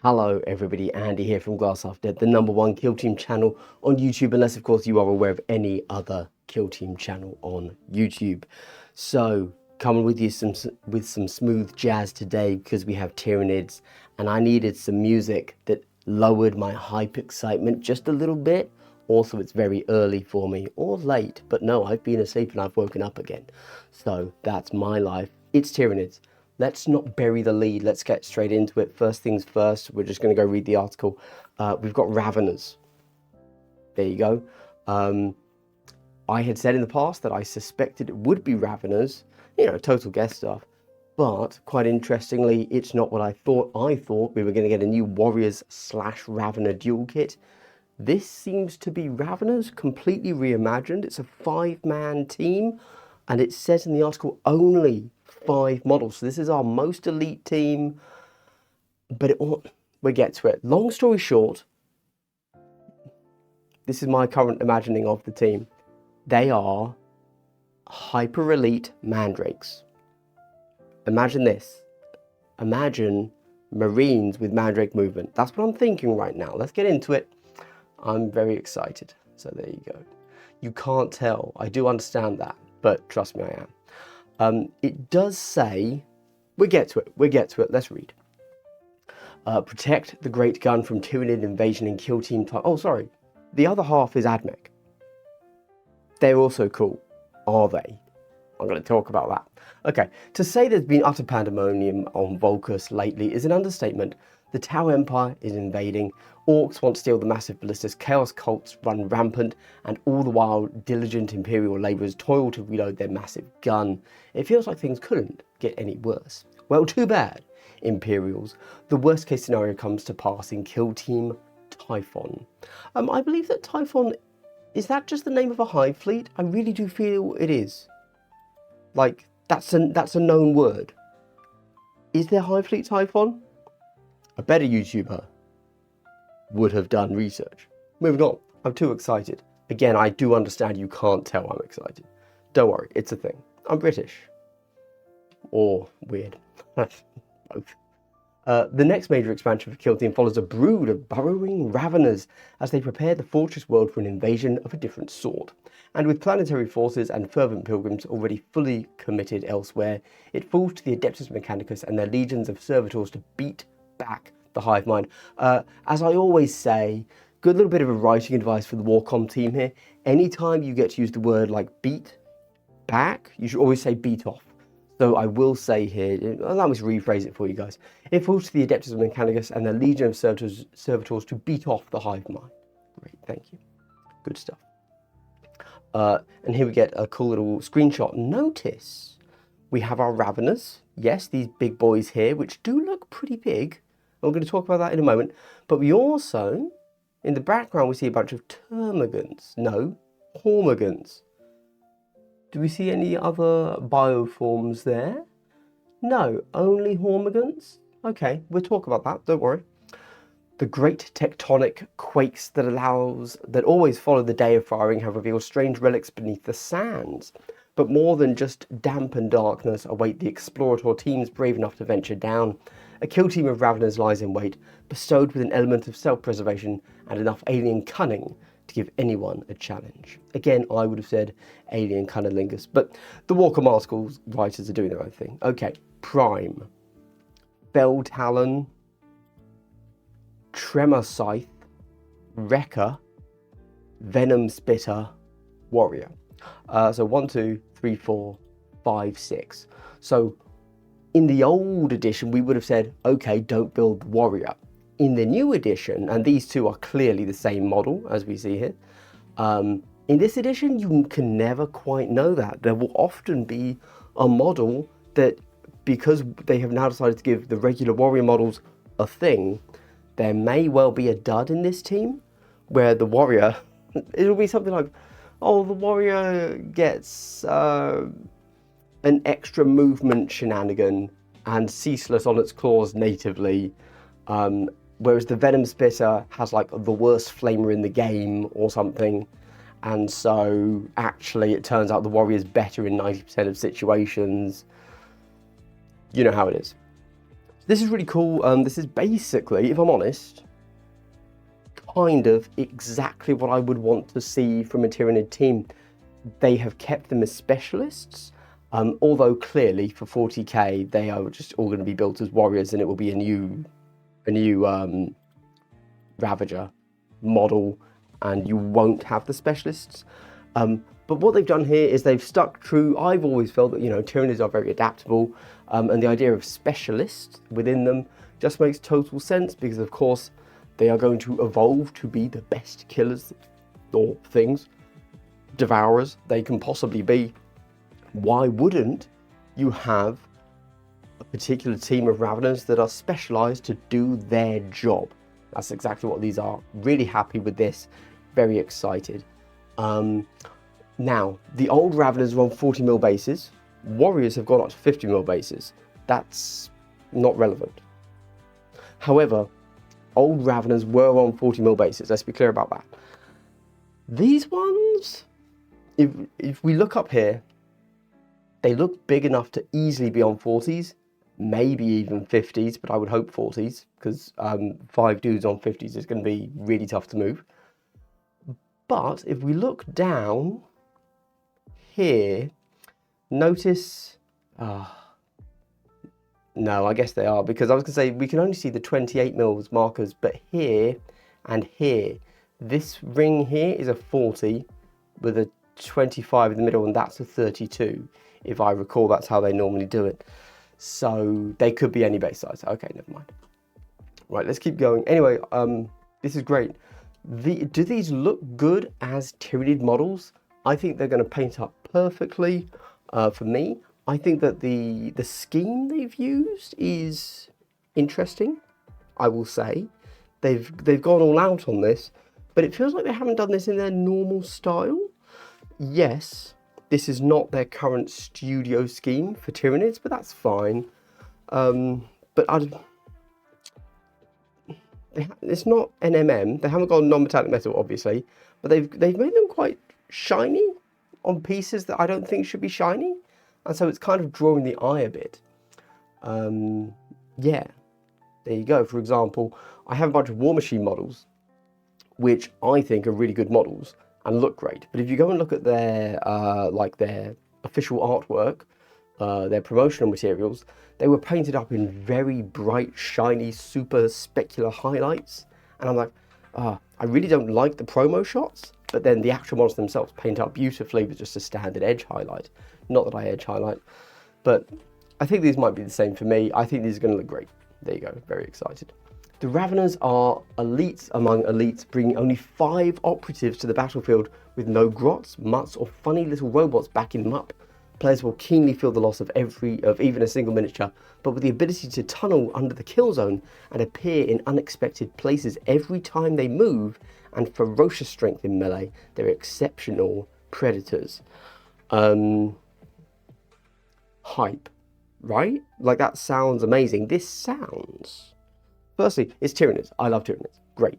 Hello everybody, Andy here from Glass Half Dead, the #1 Kill Team channel on YouTube, unless of course you are aware of any other Kill Team channel on YouTube. So, coming with you with some smooth jazz today because we have Tyranids, and I needed some music that lowered my hype excitement just a little bit. Also, it's very early for me, or late, but no, I've been asleep and I've woken up again. So, that's my life. It's Tyranids. Let's not bury the lead. Let's get straight into it. First things first, we're just going to go read the article. We've got Raveners. There you go. I had said in the past that I suspected it would be Raveners, total guess stuff. But quite interestingly, it's not what I thought. I thought we were going to get a new Warriors/Ravener dual kit. This seems to be Raveners, completely reimagined. It's a 5-man team, and it says in the article only 5 models. So this is our most elite team, but we'll get to it. Long story short, this is my current imagining of the team. They are hyper elite mandrakes. Imagine this. Imagine Marines with mandrake movement. That's what I'm thinking right now. Let's get into it. I'm very excited. So there you go. You can't tell. I do understand that, but trust me, I am. It does say, we'll get to it, let's read. Protect the great gun from Tyranid invasion and kill team type. Oh, sorry. The other half is AdMech. They're also cool, are they? I'm going to talk about that. Okay, to say there's been utter pandemonium on Volcus lately is an understatement. The Tau Empire is invading, orcs want to steal the massive ballistas, chaos cults run rampant, and all the while diligent Imperial labourers toil to reload their massive gun. It feels like things couldn't get any worse. Well, too bad, Imperials. The worst case scenario comes to pass in Kill Team Typhon. I believe that Typhon, is that just the name of a hive fleet? I really do feel it is. Like, that's a known word. Is there hive fleet Typhon? A better YouTuber would have done research. Moving on, I'm too excited. Again, I do understand you can't tell I'm excited. Don't worry, it's a thing. I'm British. Or weird. Both. The next major expansion for Kill Team follows a brood of burrowing Raveners as they prepare the fortress world for an invasion of a different sort. And with planetary forces and fervent pilgrims already fully committed elsewhere, it falls to the Adeptus Mechanicus and their legions of servitors to beat back the hive mind. As I always say, good little bit of a writing advice for the Warcom team here. Anytime you get to use the word like beat back, you should always say beat off. So I will say here, allow me to rephrase it for you guys. It falls to the Adeptus Mechanicus and their legion of servitors to beat off the hive mind. Great, thank you. Good stuff. And here we get a cool little screenshot. Notice we have our Raveners. Yes, these big boys here, which do look pretty big. I'm going to talk about that in a moment. But we also, in the background, we see a bunch of termagants. No, hormagants. Do we see any other bioforms there? No, only hormagants? Okay, we'll talk about that, don't worry. The great tectonic quakes that always follow the day of firing have revealed strange relics beneath the sands. But more than just damp and darkness await the explorator teams brave enough to venture down. A kill team of Raveners lies in wait, bestowed with an element of self-preservation and enough alien cunning to give anyone a challenge. Again, I would have said alien cunnilingus, but the Warcom articles writers are doing their own thing. Okay, Prime, Fell Talon, Tremor Scythe, Wrecker, Venom Spitter, Warrior. So 1, 2, 3, 4, 5, 6. So in the old edition, we would have said, okay, don't build the Warrior. In the new edition, and these two are clearly the same model as we see here, in this edition, you can never quite know that. There will often be a model that, because they have now decided to give the regular Warrior models a thing, there may well be a dud in this team, where the Warrior, it'll be something like, oh, the Warrior gets an extra movement shenanigan and ceaseless on its claws natively, whereas the Venom Spitter has like the worst flamer in the game or something, and so actually it turns out the Warrior's better in 90% of situations. You know how it is. This is really cool. This is basically, if I'm honest, kind of exactly what I would want to see from a Tyranid team. They have kept them as specialists, although clearly for 40k they are just all going to be built as warriors, and it will be a new Ravager model, and you won't have the specialists. But what they've done here is they've stuck true. I've always felt that, you know, Tyranids are very adaptable, and the idea of specialists within them just makes total sense, because of course they are going to evolve to be the best killers or things, devourers they can possibly be. Why wouldn't you have a particular team of Raveners that are specialized to do their job? That's exactly what these are. Really happy with this, very excited. Now, the old Raveners were on 40mm bases. Warriors have gone up to 50mm bases. That's not relevant. However, old Raveners were on 40mm bases. Let's be clear about that. These ones, if we look up here, they look big enough to easily be on 40s, maybe even 50s, but I would hope 40s, because 5 dudes on 50s is going to be really tough to move. But if we look down here, notice, no, I guess they are, because I was going to say we can only see the 28mm markers, but here and here, this ring here is a 40 with a 25 in the middle, and that's a 32. If I recall, that's how they normally do it. So they could be any base size. Okay, never mind. Right, let's keep going. Anyway, this is great. Do these look good as Tyranid models? I think they're going to paint up perfectly for me. I think that the scheme they've used is interesting, I will say. They've gone all out on this, but it feels like they haven't done this in their normal style. Yes, this is not their current studio scheme for Tyranids, but that's fine. It's not NMM. They haven't got non-metallic metal, obviously, but they've made them quite shiny on pieces that I don't think should be shiny, and so it's kind of drawing the eye a bit. Yeah, there you go. For example, I have a bunch of War Machine models, which I think are really good models and look great. But if you go and look at their like their official artwork, their promotional materials, they were painted up in very bright, shiny, super specular highlights. And I'm like, I really don't like the promo shots, but then the actual models themselves paint up beautifully with just a standard edge highlight. Not that I edge highlight, but I think these might be the same for me. I think these are going to look great. There you go, very excited. The Raveners are elites among elites, bringing only 5 operatives to the battlefield with no grots, mutts, or funny little robots backing them up. Players will keenly feel the loss of even a single miniature, but with the ability to tunnel under the kill zone and appear in unexpected places every time they move, and ferocious strength in melee, they're exceptional predators. Hype, right? Like, that sounds amazing. This sounds... Firstly, it's Tyranids. I love Tyranids. Great.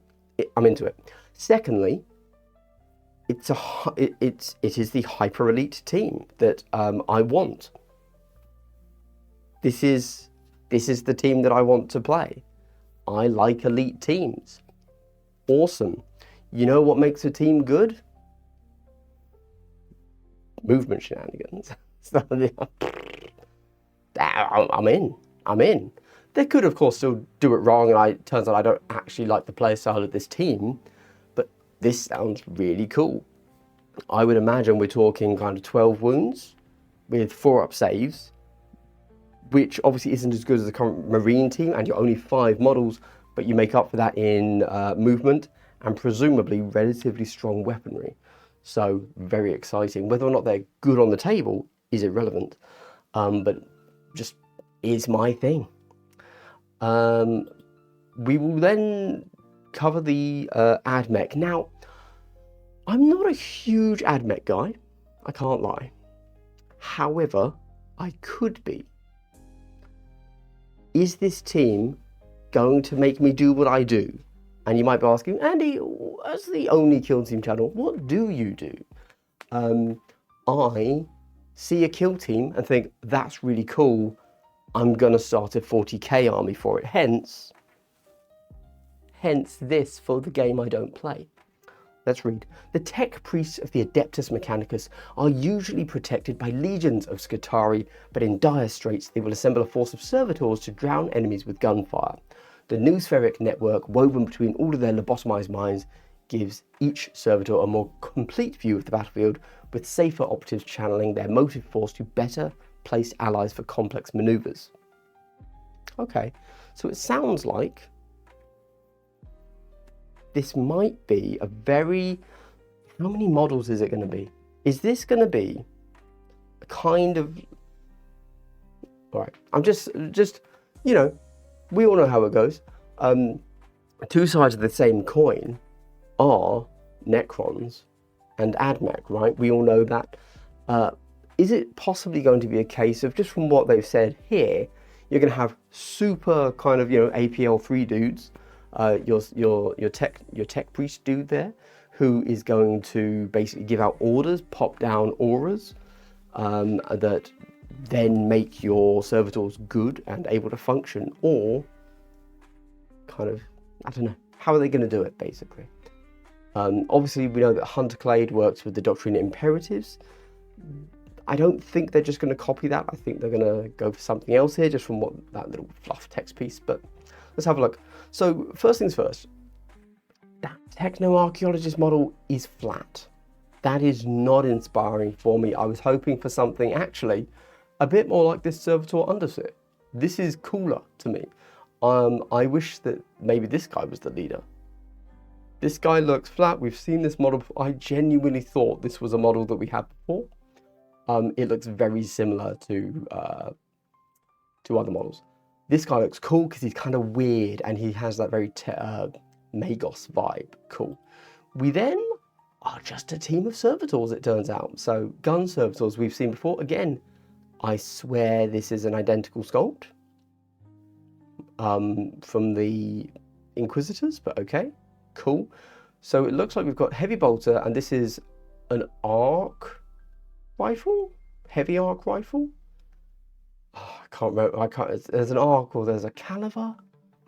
I'm into it. Secondly, it is the hyper elite team that I want. This is the team that I want to play. I like elite teams. Awesome. You know what makes a team good? Movement shenanigans. So, I'm in. They could, of course, still do it wrong, and it turns out I don't actually like the play style of this team, but this sounds really cool. I would imagine we're talking kind of 12 wounds with 4-up saves, which obviously isn't as good as the current Marine team, and you're only 5 models, but you make up for that in movement and presumably relatively strong weaponry. So, very exciting. Whether or not they're good on the table is irrelevant, but just is my thing. We will then cover the AdMech. Now, I'm not a huge AdMech guy, I can't lie. However, I could be. Is this team going to make me do what I do? And you might be asking, Andy, as the only Kill Team channel, what do you do? I see a kill team and think, that's really cool. I'm going to start a 40k army for it. Hence this for the game I don't play. Let's read. The tech priests of the Adeptus Mechanicus are usually protected by legions of Scutari, but in dire straits they will assemble a force of servitors to drown enemies with gunfire. The noospheric network woven between all of their lobotomized minds gives each servitor a more complete view of the battlefield, with safer operatives channeling their motive force to better placed allies for complex maneuvers. Okay, so it sounds like this might be a very... How many models is it going to be? Is this going to be a kind of... Alright, I'm just, you know, we all know how it goes. Two sides of the same coin are Necrons and AdMech, right? We all know that. Is it possibly going to be a case of, just from what they've said here, you're going to have super kind of, you know, APL3 dudes, your tech priest dude there, who is going to basically give out orders, pop down auras, that then make your servitors good and able to function, or kind of, I don't know, how are they going to do it, basically? Obviously, we know that Hunterclade works with the Doctrine Imperatives. I don't think they're just going to copy that. I think they're going to go for something else here, just from what that little fluff text piece. But let's have a look. So first things first, that techno-archaeologist model is flat. That is not inspiring for me. I was hoping for something actually a bit more like this Servitor Undersit. This is cooler to me. I wish that maybe this guy was the leader. This guy looks flat. We've seen this model before. I genuinely thought this was a model that we had before. It looks very similar to other models. This guy looks cool because he's kind of weird and he has that very Magos vibe. Cool. We then are just a team of servitors, it turns out. So gun servitors we've seen before. Again, I swear this is an identical sculpt from the Inquisitors, but okay, cool. So it looks like we've got heavy bolter, and this is an arc rifle, heavy arc rifle. Oh, I can't remember. There's an arc or there's a caliber.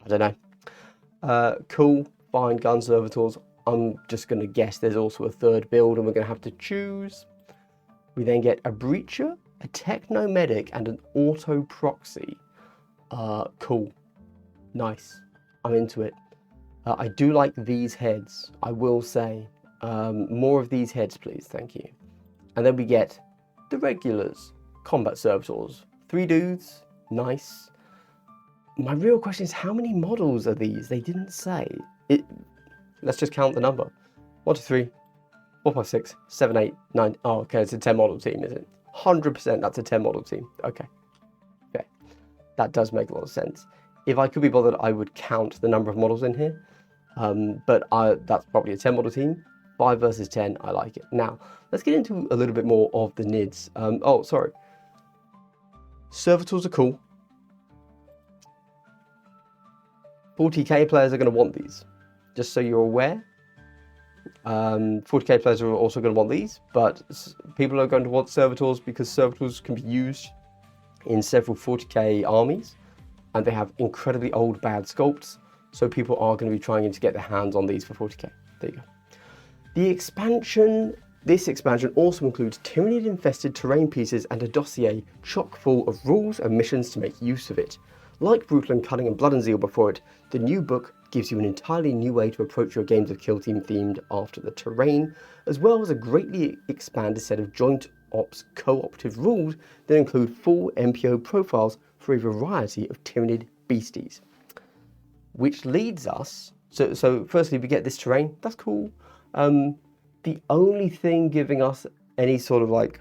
I don't know. Cool, fine, gun servitors. I'm just going to guess there's also a third build, and we're going to have to choose. We then get a breacher, a techno medic, and an auto proxy. Cool, nice. I'm into it. I do like these heads, I will say. More of these heads, please, thank you. And then we get the regulars, combat servitors. 3 dudes, nice. My real question is, how many models are these? They didn't say. Let's just count the number. 1, 2, 3, 4, 5, 6, 7, 8, 9. Oh, okay, it's a 10 model team, is it? 100% that's a 10 model team. Okay. Okay. That does make a lot of sense. If I could be bothered, I would count the number of models in here. But that's probably a 10 model team. 5 versus 10, I like it. Now, let's get into a little bit more of the NIDs. Oh, sorry. Servitors are cool. 40k players are going to want these, just so you're aware. 40k players are also going to want these, but people are going to want servitors because servitors can be used in several 40k armies, and they have incredibly old bad sculpts, so people are going to be trying to get their hands on these for 40k. There you go. This expansion also includes Tyranid-infested terrain pieces and a dossier chock full of rules and missions to make use of it. Like Brutal and Cunning and Blood and Zeal before it, the new book gives you an entirely new way to approach your games of Kill Team themed after the terrain, as well as a greatly expanded set of joint ops cooperative rules that include full MPO profiles for a variety of Tyranid beasties. Which leads us, so firstly we get this terrain, that's cool. The only thing giving us any sort of like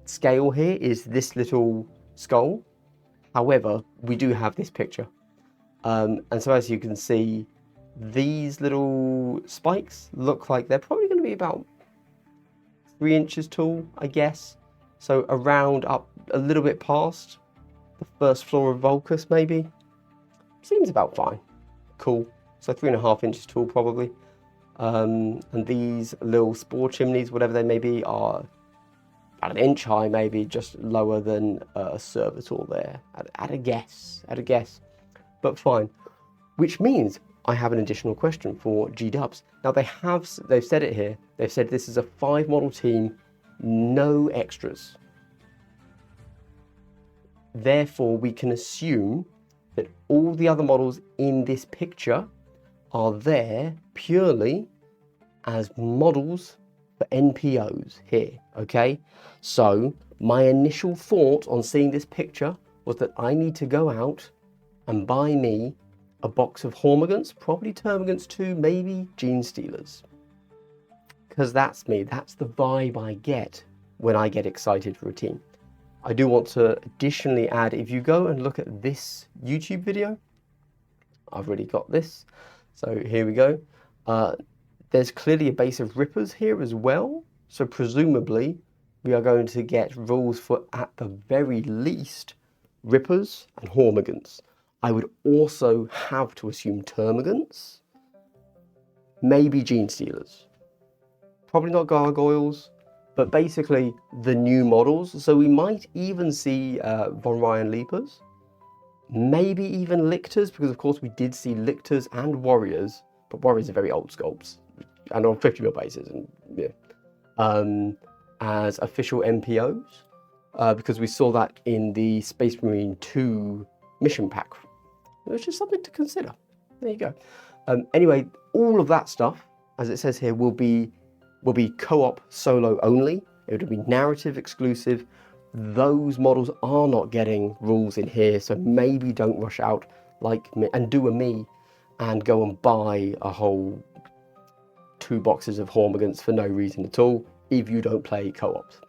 scale here is this little skull. However, we do have this picture. And so as you can see, these little spikes look like they're probably going to be about 3 inches tall, I guess. So around up a little bit past the first floor of Vulcus, maybe. Seems about fine. Cool. So 3.5 inches tall, probably. And these little spore chimneys, whatever they may be, are about an inch high, maybe just lower than a servitor there. At a guess, but fine. Which means I have an additional question for G-Dubs. Now they've said it here. They've said this is a 5 model team, no extras. Therefore, we can assume that all the other models in this picture are there purely as models for NPOs here, okay? So my initial thought on seeing this picture was that I need to go out and buy me a box of Hormigants, probably Termagants too, maybe Gene Stealers. Because that's me, that's the vibe I get when I get excited for a team. I do want to additionally add, if you go and look at this YouTube video, I've already got this, so here we go. There's clearly a base of Rippers here as well, so presumably we are going to get rules for, at the very least, Rippers and Hormigants. I would also have to assume Termagants, maybe Gene Stealers, probably not Gargoyles, but basically the new models. So we might even see Von Ryan Leapers, maybe even Lictors, because of course we did see Lictors and Warriors, but Warriors are very old sculpts and on 50mm bases, and yeah, as official NPOs, because we saw that in the Space Marine 2 mission pack, which is something to consider. There you go. Anyway, all of that stuff, as it says here, will be co-op solo only. It will be narrative exclusive. Those models are not getting rules in here, so maybe don't rush out like me and do a me and go and buy a whole 2 boxes of Hormigants for no reason at all if you don't play co-ops.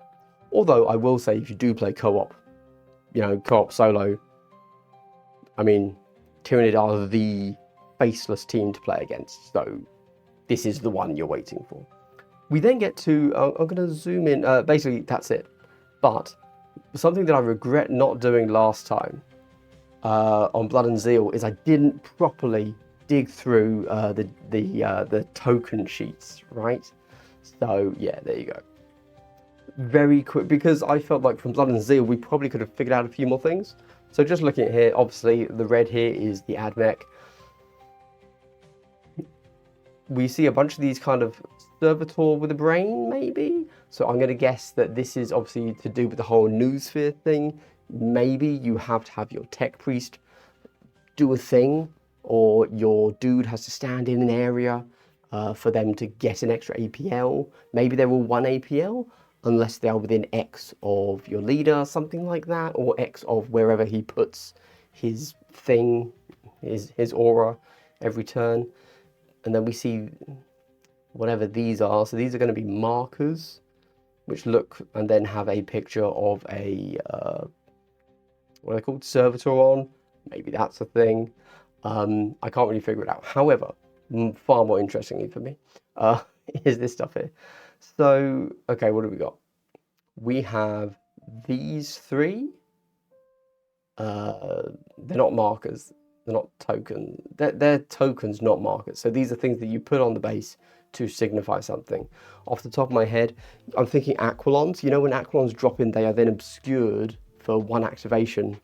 Although I will say, if you do play co-op, you know, co-op solo, I mean, Tyranid are the faceless team to play against, so this is the one you're waiting for. We then get to, I'm going to zoom in, basically that's it. But something that I regret not doing last time on Blood and Zeal is I didn't properly dig through the token sheets, right? So yeah, there you go. Very quick, because I felt like from Blood and Zeal we probably could have figured out a few more things. So just looking at here, obviously the red here is the AdMech. We see a bunch of these kind of servitor with a brain, maybe. So I'm going to guess that this is obviously to do with the whole noosphere thing. Maybe you have to have your tech priest do a thing, or your dude has to stand in an area for them to get an extra APL. Maybe they're all 1 APL, unless they are within X of your leader, something like that, or X of wherever he puts his thing, his aura every turn. And then we see whatever these are. So these are going to be markers, which look and then have a picture of a, what are they called? Servitor on. Maybe that's a thing. I can't really figure it out. However, far more interestingly for me, is this stuff here. So, okay, what do we got? We have these 3. They're not markers. They're not tokens. They're tokens, not markers. So these are things that you put on the base to signify something. Off the top of my head, I'm thinking Aquilons. You know, when Aquilons drop in, they are then obscured for 1 activation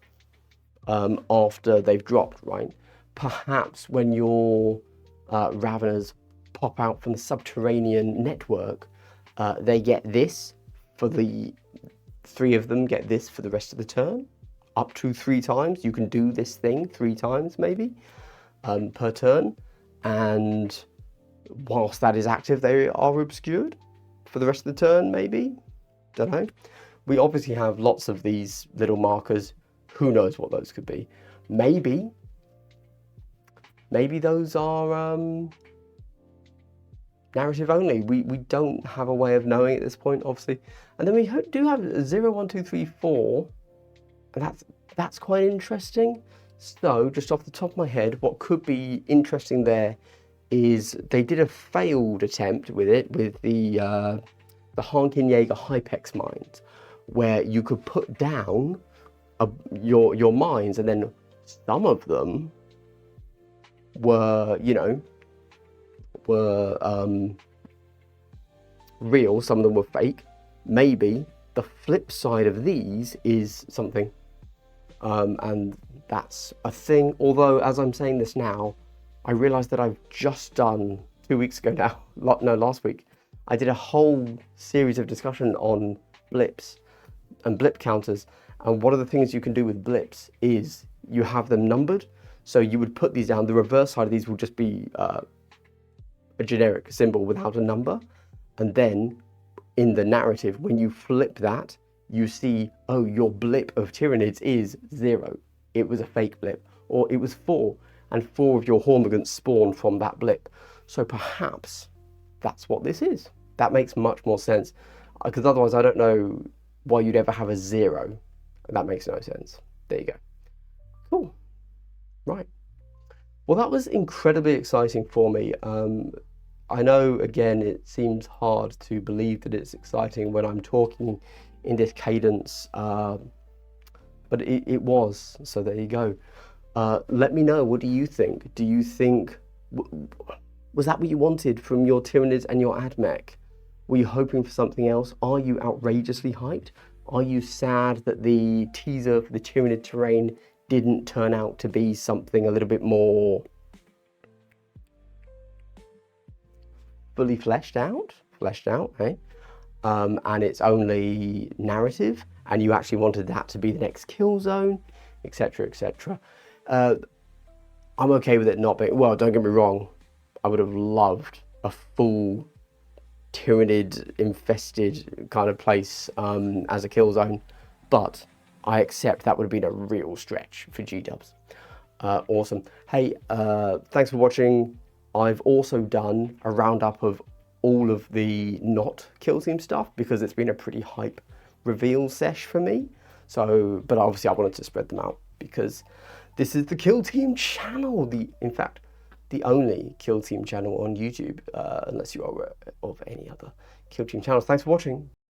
after they've dropped, right? Perhaps when your Raveners pop out from the subterranean network, they get this for the 3 of them, get this for the rest of the turn. Up to 3 times. You can do this thing 3 times maybe per turn, and whilst that is active they are obscured for the rest of the turn, maybe. Don't know. We obviously have lots of these little markers. Who knows what those could be. Maybe those are narrative only. We don't have a way of knowing at this point, obviously. And then we do have 0, 1, 2, 3, 4. And that's quite interesting. So just off the top of my head, what could be interesting there is they did a failed attempt with it, with the Harnkin-Jaeger Hypex mines, where you could put down your mines, and then some of them were, you know, real, some of them were fake. Maybe The flip side of these is something, and that's a thing. Although, as I'm saying this now, I realize that I've just done 2 weeks ago now, no, last week, I did a whole series of discussion on blips and blip counters. And one of the things you can do with blips is you have them numbered. So you would put these down. The reverse side of these will just be a generic symbol without a number. And then in the narrative, when you flip that, you see, oh, your blip of Tyranids is 0. It was a fake blip. Or it was 4, and 4 of your Hormagaunts spawned from that blip. So perhaps that's what this is. That makes much more sense. Because otherwise, I don't know why you'd ever have a 0. That makes no sense. There you go. Cool. Right. Well, that was incredibly exciting for me. I know, again, it seems hard to believe that it's exciting when I'm talking in this cadence, but it was. So there you go. Let me know, what do you think? Do you think, was that what you wanted from your Tyranids and your AdMech? Were you hoping for something else? Are you outrageously hyped? Are you sad that the teaser for the Tyranid terrain didn't turn out to be something a little bit more fully fleshed out, eh? And it's only narrative, and you actually wanted that to be the next kill zone, etc., etc. I'm okay with it not being, well, don't get me wrong, I would have loved a full Tyranid infested kind of place as a kill zone, but I accept that would have been a real stretch for G-dubs. Awesome. Hey, thanks for watching. I've also done a roundup of all of the not kill team stuff because it's been a pretty hype reveal sesh for me. So, but obviously I wanted to spread them out because this is the Kill Team channel. In fact, the only Kill Team channel on YouTube, unless you are aware of any other Kill Team channels. Thanks for watching.